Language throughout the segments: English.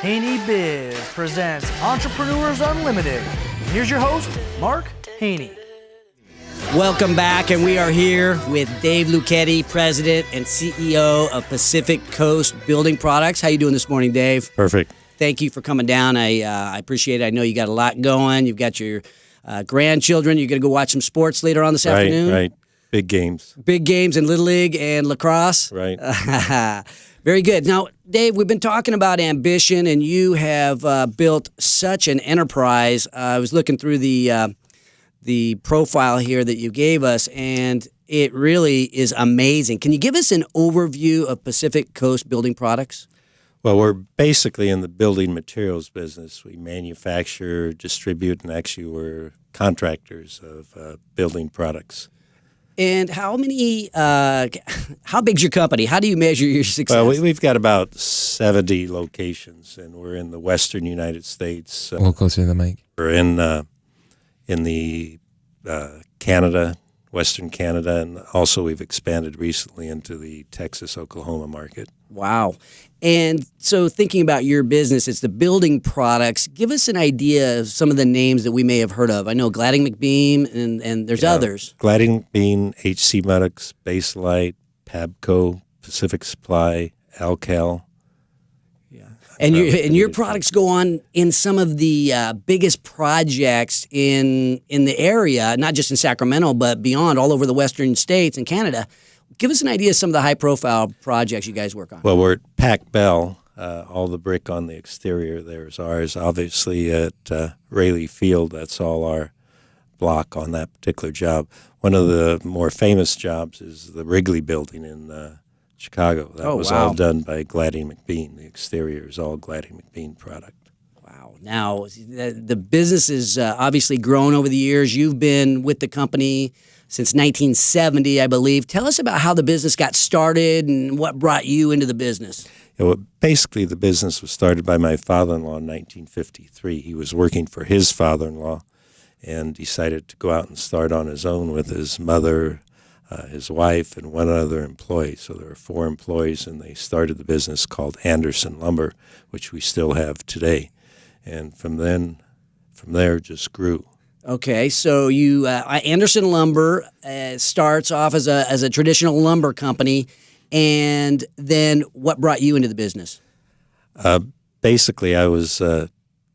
Haney Biz presents Entrepreneurs Unlimited. Here's your host, Mark Haney. Welcome back, and we are here with Dave Lucchetti, President and CEO of Pacific Coast Building Products. How you doing this morning, Dave? Perfect. Thank you for coming down. I appreciate it. I know you got a lot going. You've got your grandchildren. You're going to go watch some sports later on this afternoon? Right. Big games. Big games in Little League and lacrosse? Right. Very good. Now, Dave, we've been talking about ambition, and you have built such an enterprise. I was looking through the profile here that you gave us, and it really is amazing. Can you give us an overview of Pacific Coast Building Products? Well, we're basically in the building materials business. We manufacture, distribute, and actually we're contractors of building products. And how big's your company? How do you measure your success? Well, we've got about 70 locations, and we're in the western United States. A little closer to the mic. We're in the Canada, Western Canada, and also we've expanded recently into the Texas-Oklahoma market. Wow. And so thinking about your business, it's the building products. Give us an idea of some of the names that we may have heard of. I know Gladding McBeam, and there's others. Gladding McBeam, HC Muddocks, Baselite, Pabco, Pacific Supply, Alcal. And your products go on in some of the biggest projects in the area, not just in Sacramento, but beyond, all over the western states and Canada. Give us an idea of some of the high-profile projects you guys work on. Well, we're at Pac Bell. All the brick on the exterior there is ours. Obviously, at Rayleigh Field, that's all our block on that particular job. One of the more famous jobs is the Wrigley Building in Chicago. That was all done by Gladding McBeam. The exterior is all Gladding McBeam product. Wow. Now, the business has obviously grown over the years. You've been with the company since 1970, I believe. Tell us about how the business got started and what brought you into the business. Basically, the business was started by my father-in-law in 1953. He was working for his father-in-law and decided to go out and start on his own with his mother, his wife, and one other employee. So there were 4 employees, and they started the business called Anderson Lumber, which we still have today. And from there, just grew. Okay, so you Anderson Lumber starts off as a traditional lumber company, and then what brought you into the business? Basically, I was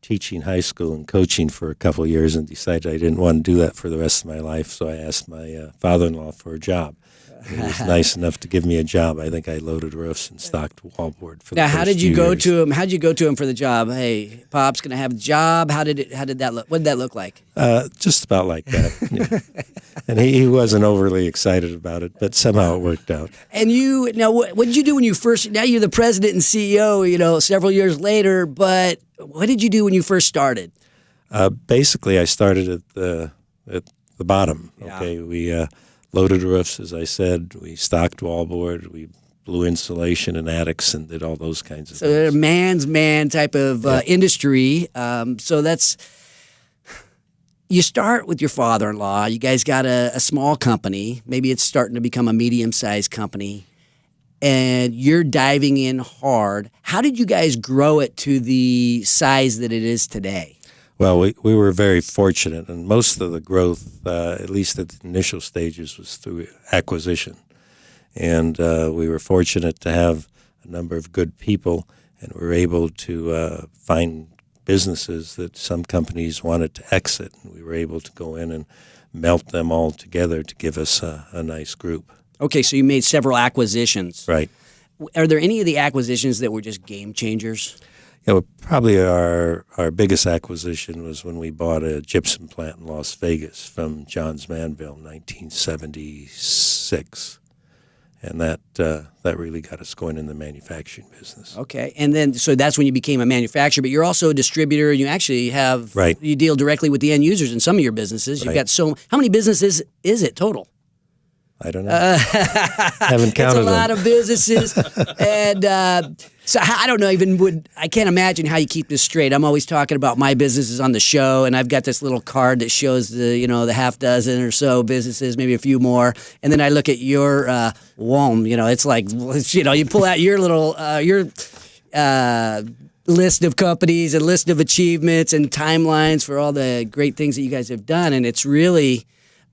teaching high school and coaching for a couple of years and decided I didn't want to do that for the rest of my life, so I asked my father-in-law for a job. And he was nice enough to give me a job. I think I loaded roofs and stocked wallboard for the first Now, how did you few go years. to him? How did you go to him for the job? Hey, Pop's going to have a job. How did that look? What did that look like? Just about like that. Yeah. And he wasn't overly excited about it, but somehow it worked out. And what did you do when you first? Now you're the president and CEO. Several years later. But what did you do when you first started? Basically, I started at the bottom. Yeah. Okay, we loaded roofs, as I said. We stocked wallboard. We blew insulation in attics and did all those kinds of So they're things. a man's man type of industry. So that's. You start with your father-in-law. You guys got a small company. Maybe it's starting to become a medium-sized company. And you're diving in hard. How did you guys grow it to the size that it is today? Well, we were very fortunate, and most of the growth, at least at the initial stages, was through acquisition. And we were fortunate to have a number of good people, and we were able to find businesses that some companies wanted to exit, and we were able to go in and melt them all together to give us a nice group. Okay, so you made several acquisitions. Right. Are there any of the acquisitions that were just game changers? Probably our biggest acquisition was when we bought a gypsum plant in Las Vegas from Johns Manville in 1976. And that really got us going in the manufacturing business. Okay, and then so that's when you became a manufacturer, but you're also a distributor, and you actually have you deal directly with the end users in some of your businesses. You've got how many businesses is it total? I don't know. Haven't counted It's a lot of businesses, and so I don't know. I can't imagine how you keep this straight. I'm always talking about my businesses on the show, and I've got this little card that shows the half dozen or so businesses, maybe a few more, and then I look at your it's like you pull out your little list of companies, a list of achievements and timelines for all the great things that you guys have done. And it's really,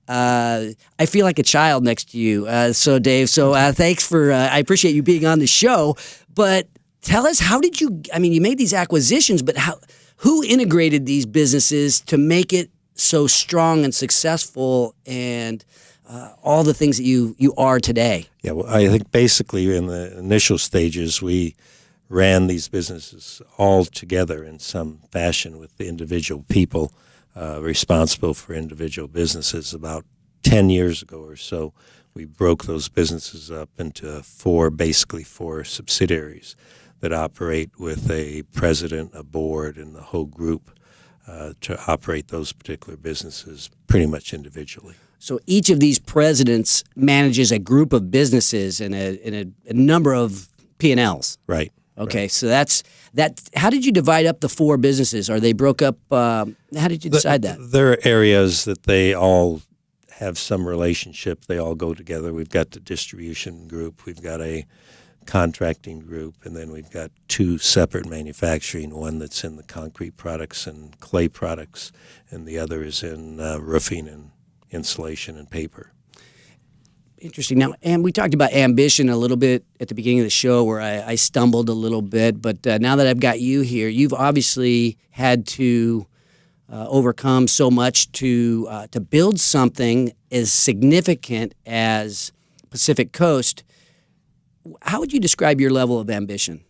I feel like a child next to you. So Dave, thanks for, I appreciate you being on the show, but tell us, how did you, I mean, you made these acquisitions, but who integrated these businesses to make it so strong and successful and all the things that you are today? Yeah, well, I think basically in the initial stages, we ran these businesses all together in some fashion with the individual people responsible for individual businesses. About 10 years ago or so, we broke those businesses up into four subsidiaries that operate with a president, a board, and the whole group to operate those particular businesses pretty much individually. So each of these presidents manages a group of businesses and a number of P&Ls. Right. Okay, right. so that's that. How did you divide up the four businesses? Are they broke up? How did you decide that? There are areas that they all have some relationship. They all go together. We've got the distribution group. We've got a contracting group, and then we've got two separate manufacturing, one that's in the concrete products and clay products, and the other is in roofing and insulation and paper. Interesting. Now, and we talked about ambition a little bit at the beginning of the show where I stumbled a little bit, but now that I've got you here, you've obviously had to overcome so much to build something as significant as Pacific Coast. How would you describe your level of ambition?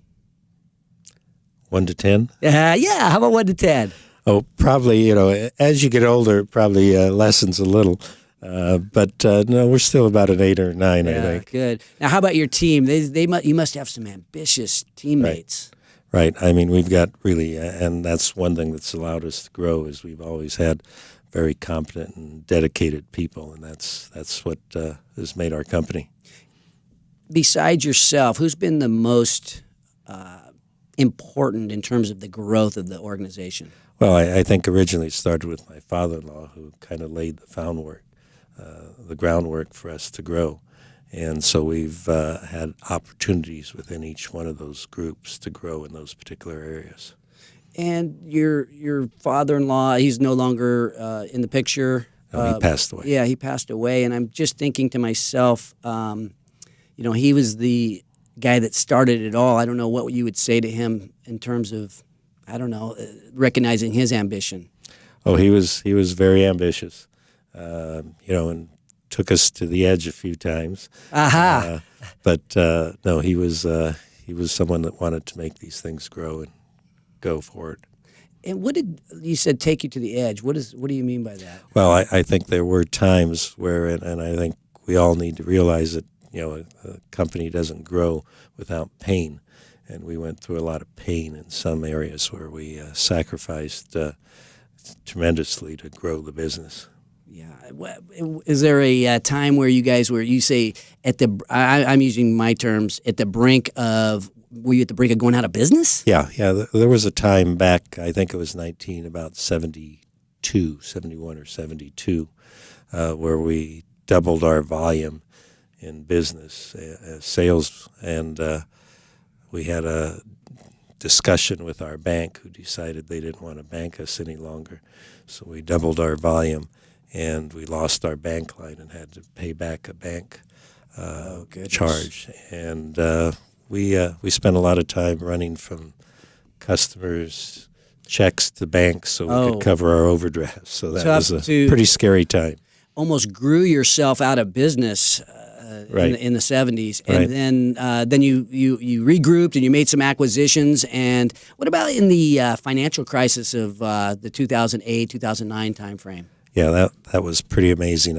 1 to 10? Yeah, how about 1 to 10? Oh, probably, as you get older, it probably lessens a little. But no, we're still about an 8 or 9, I think. Good. Now, how about your team? You must have some ambitious teammates. Right. I mean, we've got really, and that's one thing that's allowed us to grow is we've always had very competent and dedicated people, and that's what has made our company. Besides yourself, who's been the most important in terms of the growth of the organization? Well, I think originally it started with my father-in-law, who kind of laid the groundwork for us to grow. And so we've had opportunities within each one of those groups to grow in those particular areas. And your father-in-law, he's no longer in the picture. No, he passed away. Yeah, he passed away. And I'm just thinking to myself, he was the guy that started it all. I don't know what you would say to him in terms of, recognizing his ambition. Oh, he was very ambitious, and took us to the edge a few times. Aha! But no, he was someone that wanted to make these things grow and go forward. And what did you said take you to the edge? What do you mean by that? Well, I think there were times where, and I think we all need to realize that a company doesn't grow without pain. And we went through a lot of pain in some areas where we sacrificed tremendously to grow the business. Yeah. Is there a time where you say I'm using my terms, were you at the brink of going out of business? Yeah. There was a time back, I think it was about 71 or 72, where we doubled our volume in business sales, and we had a discussion with our bank who decided they didn't want to bank us any longer. So we doubled our volume, and we lost our bank line and had to pay back a bank charge. And we spent a lot of time running from customers' checks to banks so we could cover our overdrafts. So that was a pretty scary time. Almost grew yourself out of business right. in the 70s, and then you regrouped and you made some acquisitions. And what about in the financial crisis of the 2008, 2009 timeframe? Yeah, that was pretty amazing.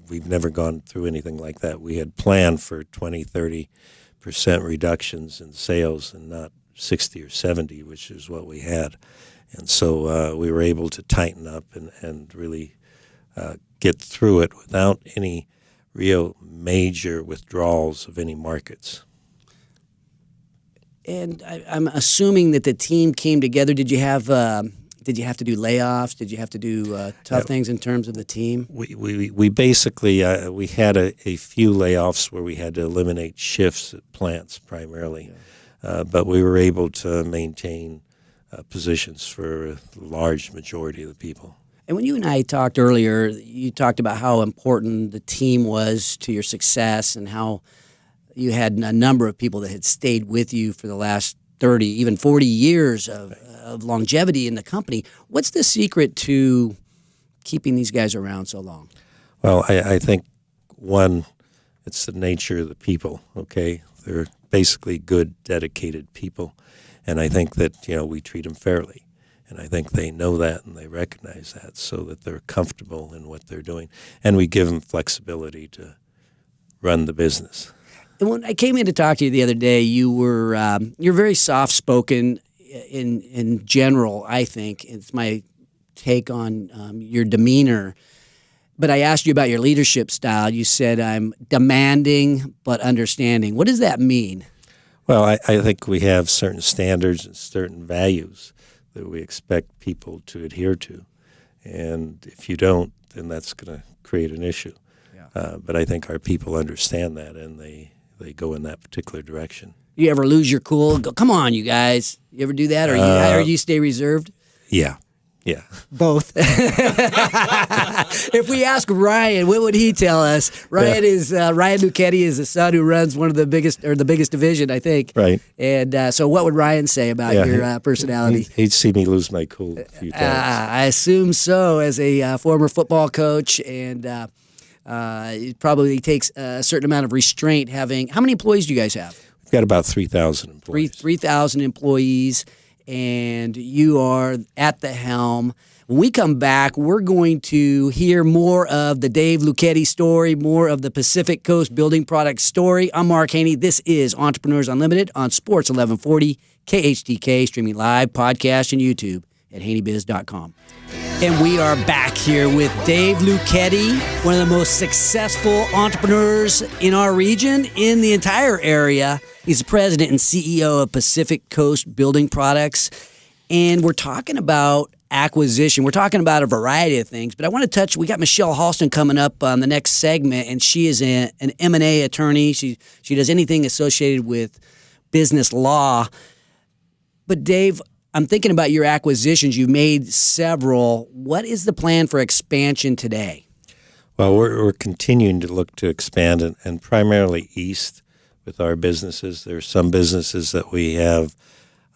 We've never gone through anything like that. We had planned for 20-30% reductions in sales and not 60 or 70, which is what we had. And so we were able to tighten up and really get through it without any real major withdrawals of any markets. And I'm assuming that the team came together. Did you have to do layoffs? Did you have to do tough things in terms of the team? We basically we had a few layoffs where we had to eliminate shifts at plants primarily. but we were able to maintain positions for a large majority of the people. And when you and I talked earlier, you talked about how important the team was to your success and how you had a number of people that had stayed with you for the last 30, even 40 years of longevity in the company. What's the secret to keeping these guys around so long? Well, I think, one, it's the nature of the people, okay? They're basically good, dedicated people. And I think that, we treat them fairly. And I think they know that and they recognize that so that they're comfortable in what they're doing. And we give them flexibility to run the business. And when I came in to talk to you the other day, you're very soft-spoken in general, I think. It's my take on your demeanor. But I asked you about your leadership style. You said, I'm demanding but understanding. What does that mean? Well, I think we have certain standards and certain values that we expect people to adhere to. And if you don't, then that's going to create an issue. Yeah. But I think our people understand that, and they go in that particular direction. You ever lose your cool? Go, come on, you guys. You ever do that, or you stay reserved? Yeah. Both. If we ask Ryan, what would he tell us? Ryan Lucchetti is the son who runs one of the biggest division, I think. Right. And so what would Ryan say about your personality? He'd see me lose my cool a few times. I assume so, as a former football coach, and it probably takes a certain amount of restraint having. How many employees do you guys have? We've got about 3,000 employees. 3,000 employees. And you are at the helm. When we come back, we're going to hear more of the Dave Lucchetti story, more of the Pacific Coast Building Products story. I'm Mark Haney. This is Entrepreneurs Unlimited on Sports 1140 KHTK, streaming live, podcast, and YouTube at haneybiz.com. And we are back here with Dave Lucchetti, one of the most successful entrepreneurs in our region, in the entire area. He's the president and CEO of Pacific Coast Building Products. And we're talking about acquisition. We're talking about a variety of things, but I want to touch, we got Michelle Halston coming up on the next segment, and she is an M&A attorney. She does anything associated with business law. But Dave, I'm thinking about your acquisitions. You've made several. What is the plan for expansion today? Well, we're continuing to look to expand and primarily east with our businesses. There are some businesses that we have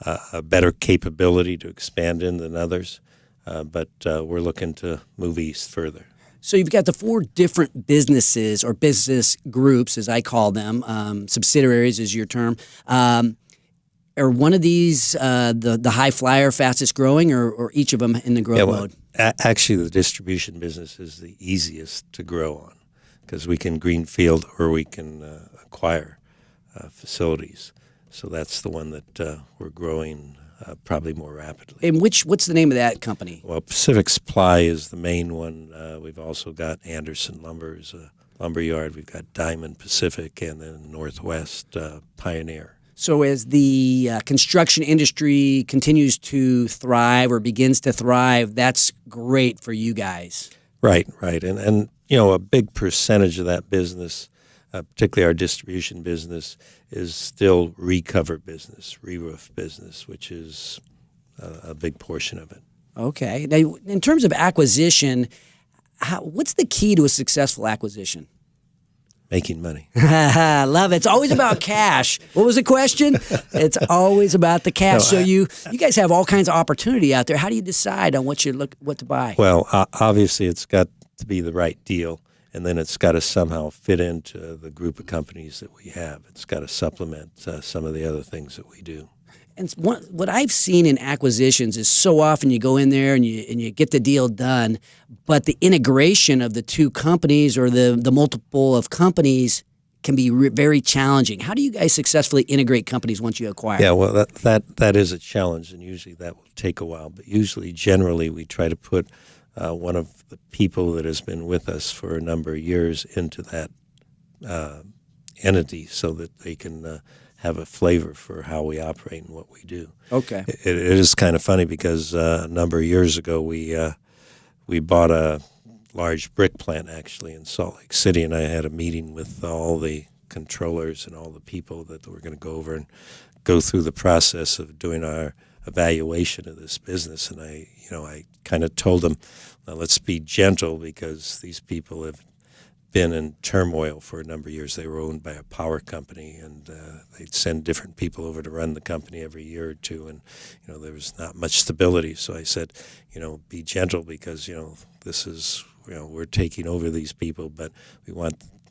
a better capability to expand in than others, but we're looking to move east further. So you've got the 4 different businesses or business groups, as I call them, subsidiaries is your term. Are one of these the high flyer, fastest growing, or each of them in the growth mode? Actually, the distribution business is the easiest to grow on because we can greenfield or we can acquire facilities. So that's the one that we're growing probably more rapidly. And what's the name of that company? Well, Pacific Supply is the main one. We've also got Anderson Lumber as a lumber yard. We've got Diamond Pacific, and then Northwest Pioneer. So as the construction industry continues to thrive or begins to thrive, that's great for you guys. Right. And a big percentage of that business, particularly our distribution business, is still recover business, re-roof business, which is a big portion of it. Okay. Now, in terms of acquisition, what's the key to a successful acquisition? Making money. Love it. It's always about cash. What was the question? It's always about the cash. So you guys have all kinds of opportunity out there. How do you decide on what to buy? Well, obviously it's got to be the right deal, and then it's got to somehow fit into the group of companies that we have. It's got to supplement some of the other things that we do. And what I've seen in acquisitions is so often you go in there and you get the deal done, but the integration of the two companies or the multiple of companies can be very challenging. How do you guys successfully integrate companies once you acquire? Yeah, well, that is a challenge, and usually that will take a while. But generally, we try to put one of the people that has been with us for a number of years into that entity so that they can have a flavor for how we operate and what we do. Okay. It is kind of funny because a number of years ago we bought a large brick plant actually in Salt Lake City, and I had a meeting with all the controllers and all the people that we're going to go over and go through the process of doing our evaluation of this business. And I kind of told them, now let's be gentle, because these people have been in turmoil for a number of years. They were owned by a power company, and they'd send different people over to run the company every year or two, and there was not much stability. So I said, be gentle, because this is we're taking over these people, but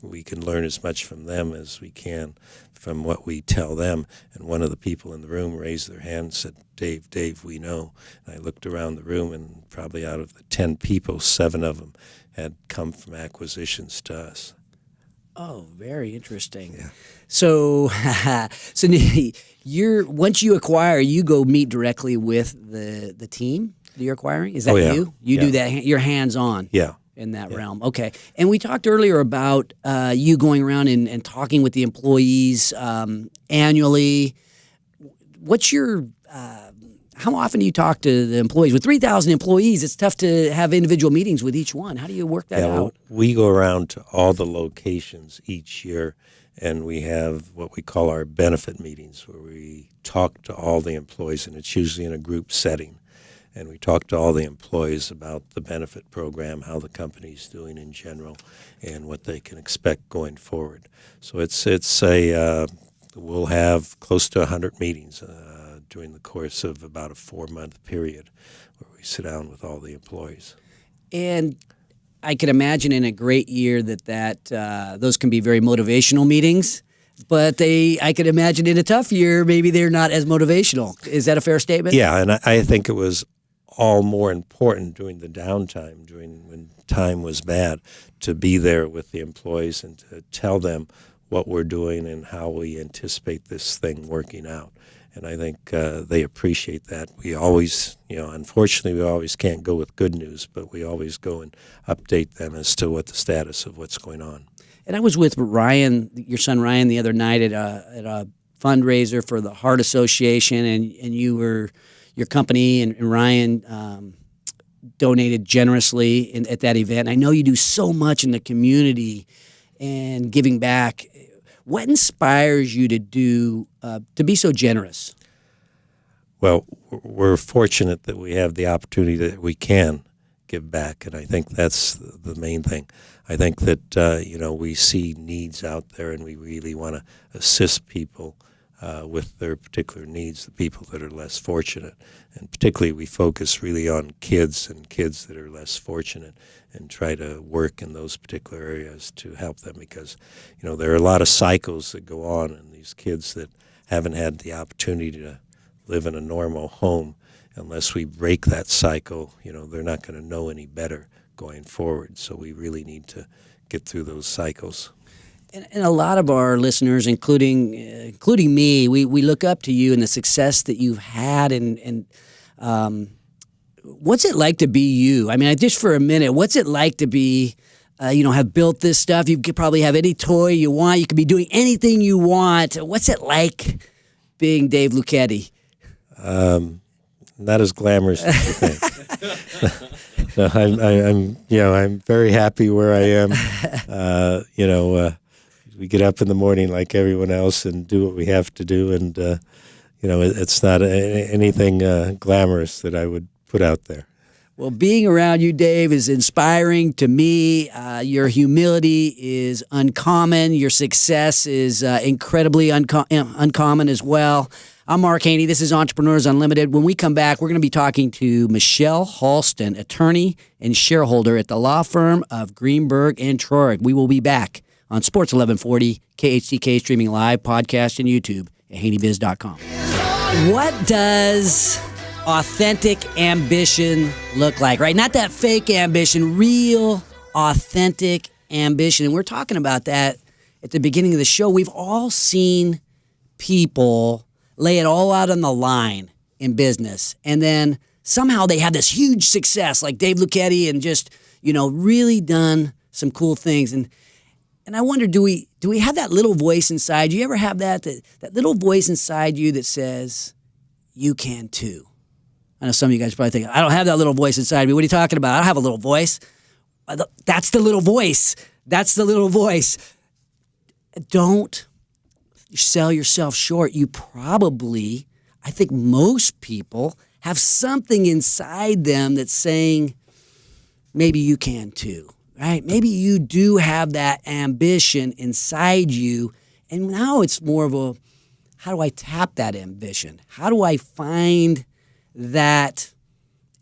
we can learn as much from them as we can from what we tell them. And one of the people in the room raised their hand and said, Dave, we know. And I looked around the room, and probably out of the 10 people, 7 of them had come from acquisitions to us. Oh, very interesting. Yeah. So, once you acquire, you go meet directly with the team that you're acquiring? Is that you? You do that, you're hands-on. Yeah. In that realm. Okay. And we talked earlier about you going around and talking with the employees annually. What's your, how often do you talk to the employees? With 3,000 employees, it's tough to have individual meetings with each one. How do you work that out? Well, we go around to all the locations each year, and we have what we call our benefit meetings, where we talk to all the employees, and it's usually in a group setting. And we talk to all the employees about the benefit program, how the company's doing in general, and what they can expect going forward. So we'll have close to 100 meetings during the course of about a 4-month period, where we sit down with all the employees. And I could imagine in a great year that those can be very motivational meetings. But I could imagine in a tough year, maybe they're not as motivational. Is that a fair statement? Yeah, and I think it was all more important during the downtime, when time was bad, to be there with the employees and to tell them what we're doing and how we anticipate this thing working out. And I think they appreciate that. We always, unfortunately, we always can't go with good news, but we always go and update them as to what the status of what's going on. And I was with Ryan, your son Ryan, the other night at a fundraiser for the Heart Association, and your company and Ryan donated generously at that event. I know you do so much in the community and giving back. What inspires you to be so generous? Well, we're fortunate that we have the opportunity that we can give back, and I think that's the main thing. I think that we see needs out there, and we really want to assist people with their particular needs, the people that are less fortunate. And particularly we focus really on kids and kids that are less fortunate, and try to work in those particular areas to help them, because there are a lot of cycles that go on, and these kids that haven't had the opportunity to live in a normal home, unless we break that cycle, they're not going to know any better going forward. So we really need to get through those cycles. And a lot of our listeners, including me, we look up to you and the success that you've had. And what's it like to be you? I mean, just for a minute, what's it like to be, have built this stuff? You could probably have any toy you want. You could be doing anything you want. What's it like being Dave Lucchetti? Not as glamorous as you think. No, I'm very happy where I am. We get up in the morning like everyone else and do what we have to do, and it's not anything glamorous that I would put out there. Well, being around you, Dave, is inspiring to me. Your humility is uncommon. Your success is incredibly uncommon as well. I'm Mark Haney. This is Entrepreneurs Unlimited. When we come back, we're going to be talking to Michelle Halston, attorney and shareholder at the law firm of Greenberg and Traurig. We will be back on Sports 1140, KHTK, streaming live, podcast, and YouTube at HaneyBiz.com. What does authentic ambition look like, right? Not that fake ambition, real, authentic ambition. And we're talking about that at the beginning of the show. We've all seen people lay it all out on the line in business, and then somehow they have this huge success, like Dave Lucchetti, and just really done some cool things. And I wonder, do we have that little voice inside you? You ever have that little voice inside you that says, you can too? I know some of you guys probably think, I don't have that little voice inside me. What are you talking about? I don't have a little voice. That's the little voice. That's the little voice. don't sell yourself short. You probably, I think most people have something inside them that's saying, maybe you can too, right? Maybe you do have that ambition inside you. And now it's more of a, how do I tap that ambition? How do I find that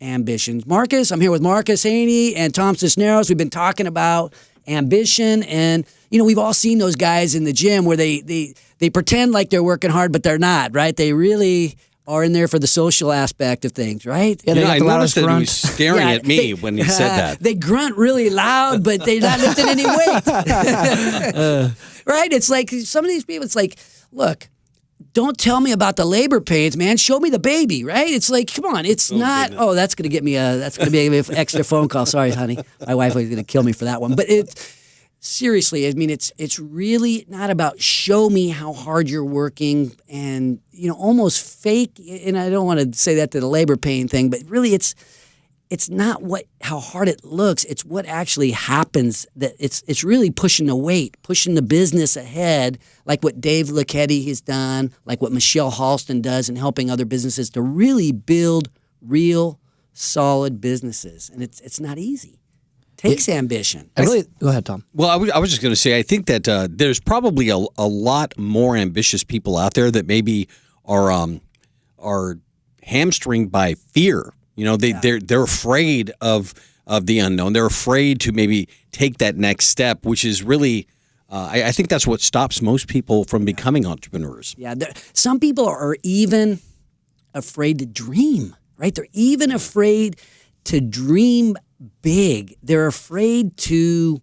ambition? Marcus, I'm here with Marcus Haney and Tom Cisneros. We've been talking about ambition, and we've all seen those guys in the gym where they pretend like they're working hard, but they're not, right? They really are in there for the social aspect of things, right? Yeah, I noticed that he was staring at me when he said that. They grunt really loud, but they're not lifting any weight. Right? It's like some of these people, it's like, look, don't tell me about the labor pains, man. Show me the baby, right? It's like, come on. It's not, oh, that's going to be an extra phone call. Sorry, honey. My wife was going to kill me for that one. But seriously, I mean, it's really not about show me how hard you're working and, almost fake. And I don't want to say that to the labor pain thing, but really it's not how hard it looks. It's what actually happens. That it's really pushing the weight, pushing the business ahead, like what Dave Lucchetti has done, like what Michelle Halston does in helping other businesses to really build real, solid businesses. And it's not easy. Takes ambition. Go ahead, Tom. Well, I was just going to say, I think that there's probably a lot more ambitious people out there that maybe are hamstringed by fear. They're afraid of the unknown. They're afraid to maybe take that next step, which is really, I think that's what stops most people from becoming entrepreneurs. Yeah, some people are even afraid to dream, right? They're even afraid to dream big. They're afraid to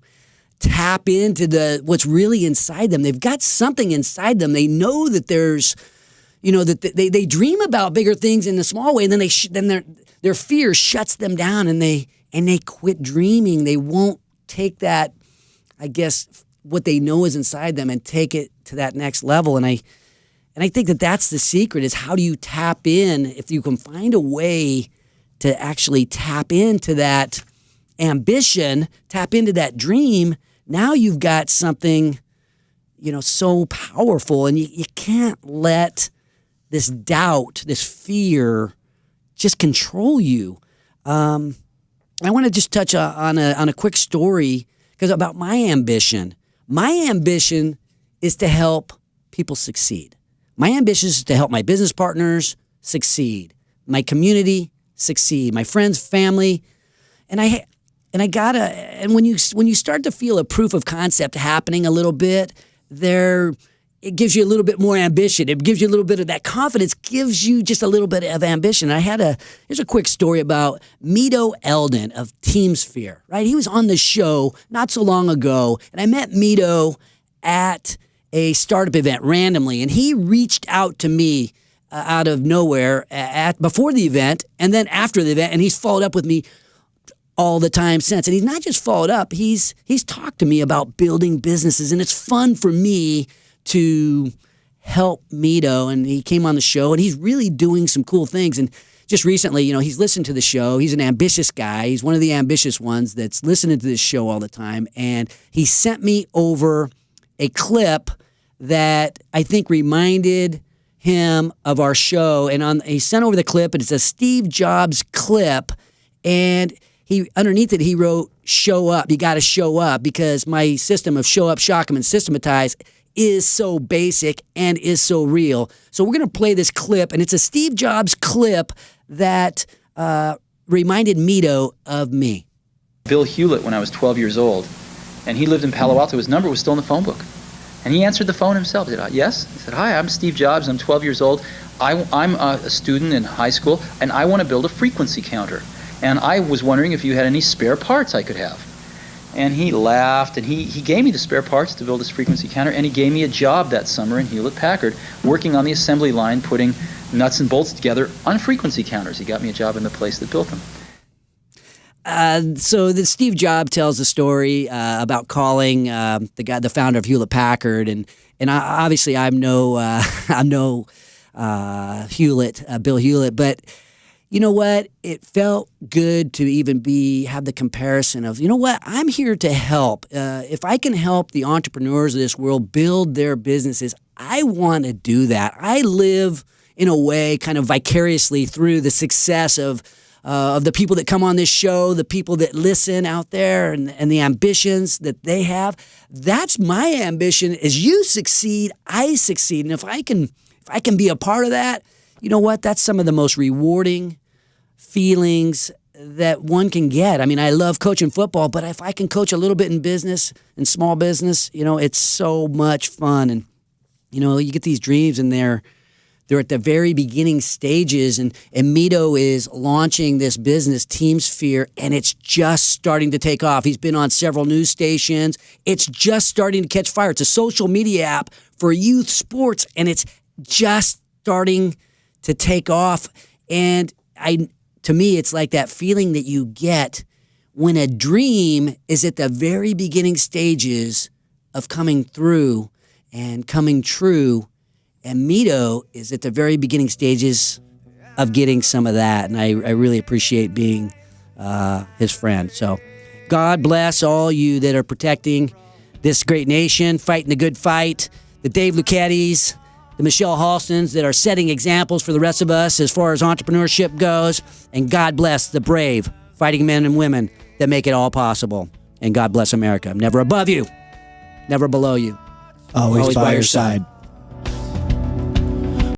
tap into what's really inside them. They've got something inside them. They know that there's, that they dream about bigger things in a small way, and then their fear shuts them down, and they quit dreaming. They won't take that, I guess, what they know is inside them and take it to that next level. And I think that's the secret, is how do you tap in? If you can find a way to actually tap into that ambition, tap into that dream, now you've got something, so powerful, and you can't let this doubt, this fear just control you. I want to just touch on a quick story about my ambition. My ambition is to help people succeed. My ambition is to help my business partners succeed, my community succeed, my friends, family, and when you start to feel a proof of concept happening a little bit, it gives you a little bit more ambition. It gives you a little bit of that confidence, gives you just a little bit of ambition. Here's a quick story about Mito Eldon of TeamSphere, right? He was on the show not so long ago, and I met Mito at a startup event randomly, and he reached out to me out of nowhere before the event and then after the event, and he's followed up with me all the time since. And he's not just followed up, he's talked to me about building businesses, and it's fun for me to help Mito. And he came on the show, and he's really doing some cool things. And just recently, he's listened to the show. He's an ambitious guy. He's one of the ambitious ones that's listening to this show all the time. And he sent me over a clip that I think reminded him of our show. And he sent over the clip, and it's a Steve Jobs clip. And underneath it, he wrote, "Show up. You got to show up," because my system of show up, shock 'em, and systematize is so basic and is so real. So we're going to play this clip, and it's a Steve Jobs clip that reminded Mito of me. Bill Hewlett when I was 12 years old, and he lived in Palo Alto. His number was still in the phone book. And he answered the phone himself. He said, "Yes?" He said, "Hi, I'm Steve Jobs. I'm 12 years old. I'm a student in high school, and I want to build a frequency counter. And I was wondering if you had any spare parts I could have." And he laughed, and he gave me the spare parts to build this frequency counter, and he gave me a job that summer in Hewlett-Packard, working on the assembly line, putting nuts and bolts together on frequency counters. He got me a job in the place that built them. So the Steve Jobs tells the story about calling the founder of Hewlett-Packard, and I'm no Hewlett, Bill Hewlett, but you know what? It felt good to even have the comparison of, you know what? I'm here to help. If I can help the entrepreneurs of this world build their businesses, I want to do that. I live in a way kind of vicariously through the success of the people that come on this show, the people that listen out there, and the ambitions that they have. That's my ambition. As you succeed, I succeed. And if I can be a part of that, you know what? That's some of the most rewarding feelings that one can get. I mean, I love coaching football, but if I can coach a little bit in business, in small business, it's so much fun. And, you get these dreams and they're at the very beginning stages, and Mito is launching this business, TeamSphere, and it's just starting to take off. He's been on several news stations. It's just starting to catch fire. It's a social media app for youth sports, and it's just starting to take off. And to me, it's like that feeling that you get when a dream is at the very beginning stages of coming through and coming true. And Mito is at the very beginning stages of getting some of that. And I really appreciate being his friend. So God bless all you that are protecting this great nation, fighting the good fight, the Dave Lucchettis, the Michelle Halstons that are setting examples for the rest of us as far as entrepreneurship goes. And God bless the brave fighting men and women that make it all possible. And God bless America. I'm never above you, never below you. Always by your side.